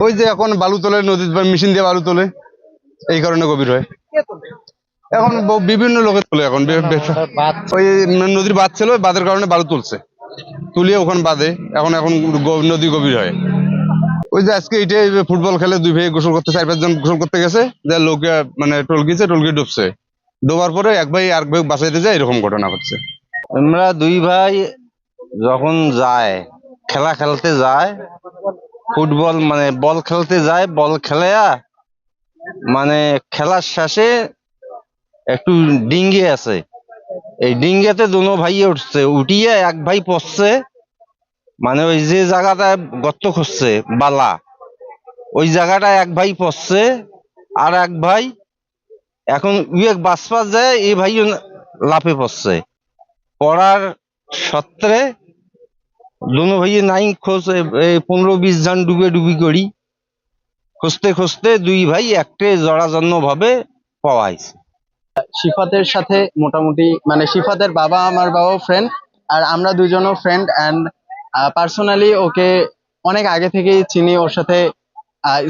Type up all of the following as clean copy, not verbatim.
ওই যে এখন বালু তোলে, নদীর মেশিন দিয়ে বালু তোলে, এই কারণে গভীর হয়। এখন বিভিন্ন লোকে তোলে এখন ওই নদীর বাঁধ ছিল, ওই বাঁধের কারণে বালু তুলছে, তুলিয়ে ওখানে বাঁধে। এখন এখন নদী গভীর হয়। ওই যে আজকে এইটাই ফুটবল খেলে দুই ভাই গোসল করতে, 4-5 জন গোসল করতে গেছে, যে লোকে মানে টলকিছে, টলকি ডুবছে। ডোবার পরে এক ভাই আর ভাই বাঁচাইতে যায়, এরকম ঘটনা ঘটছে। আমরা দুই ভাই যখন যায় খেলা খেলতে যায়, ফুটবল মানে বল খেলতে যায়, বল খেলে মানে খেলার শেষে একটু ডিঙ্গি আছে, এই ডিঙ্গিতে দুনো ভাই উঠছে, উঠিয়ে এক ভাই পড়ছে, মানে ওই যে জায়গাটায় গর্ত খুঁজছে বালা, ওই জায়গাটায় এক ভাই পড়ছে। আর এক ভাই এখন ইয়ে বাসপাস যায়, এই ভাই লাফে পড়ছে। পড়ার সত্ত্বে দুনো ভাইয়ে নাই খোঁজ, 15-20 জন ডুবে ডুবি করি খুঁজতে খুঁজতে দুই ভাই একটা জড়াজন্য ভাবে পাওয়া হয়েছে। শিফাতের সাথে মোটামুটি মানে শিফাতের বাবা, আমার বাবাও ফ্রেন্ড, আর আমরা দুজনও ফ্রেন্ড। অ্যান্ড পার্সোনালি ওকে অনেক আগে থেকেই চিনি। ওর সাথে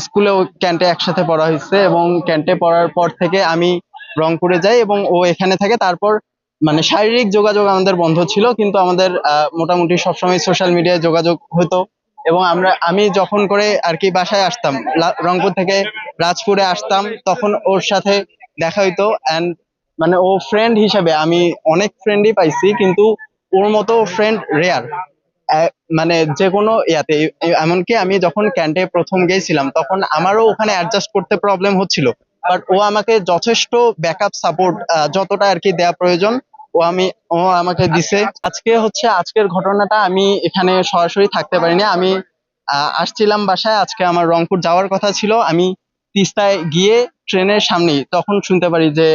স্কুলে ও ক্যান্টে একসাথে পড়া হয়েছে, এবং ক্যান্টে পড়ার পর থেকে আমি রংপুরে যাই এবং ও এখানে থাকে। তারপর মানে শারীরিক যোগাযোগ আমাদের বন্ধ ছিল, কিন্তু আমাদের মোটামুটি সবসময় সোশ্যাল মিডিয়ায় যোগাযোগ হতো। এবং আমি যখন করে আর কি বাসায় আসতাম, রংপুর থেকে রাজপুরে আসতাম, তখন ওর সাথে দেখা হইতো। অ্যান্ড মানে ও ফ্রেন্ড হিসাবে আমি অনেক ফ্রেন্ডই পাইছি, কিন্তু ওর মতো ফ্রেন্ড রেয়ার। মানে যে কোনো ইয়াতে, এমনকি আমি যখন ক্যান্টে প্রথম গেছিলাম তখন আমারও ওখানে অ্যাডজাস্ট করতে প্রবলেম হচ্ছিল, বাট ও আমাকে যথেষ্ট ব্যাকআপ সাপোর্ট, যতটা আর কি দেওয়া প্রয়োজন ও আমাকে দিছে। আজকের ঘটনাটা আমি এখানে সরাসরি থাকতে পারিনি। আমি আসছিলাম বাসায়, আজকে আমার রংপুর যাওয়ার কথা ছিল। আমি তিস্তায় গিয়ে ট্রেনের সামনেই তখন শুনতে পারি যে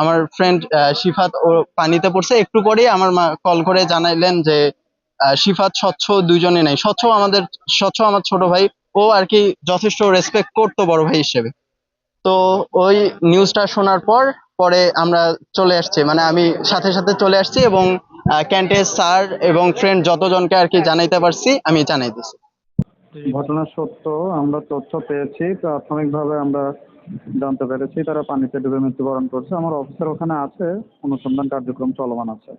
আমার ফ্রেন্ড শিফাত ও পানিতে পড়ছে। একটু পরেই আমার মা কল করে জানাইলেন যে শিফাত, স্বচ্ছ দুইজনে নাই। স্বচ্ছ আমার ছোট ভাই, ও আর কি যথেষ্ট রেসপেক্ট করতো বড় ভাই হিসেবে। তো ওই নিউজটা শোনার পরে আমরা চলে আসছি, মানে আমি সাথে সাথে চলে আসছি, এবং ক্যান্টের স্যার এবং ফ্রেন্ড যতজনকে আর কি জানাইতে পারছি আমি জানাই দিছি। ঘটনা সত্য, আমরা তথ্য পেয়েছি। প্রাথমিকভাবে আমরা জানতে পেরেছি তারা পানিতে ডুবে মৃত্যুবরণ করছে। আমার অফিসার ওখানে আছে, অনুসন্ধান কার্যক্রম চলমান আছে।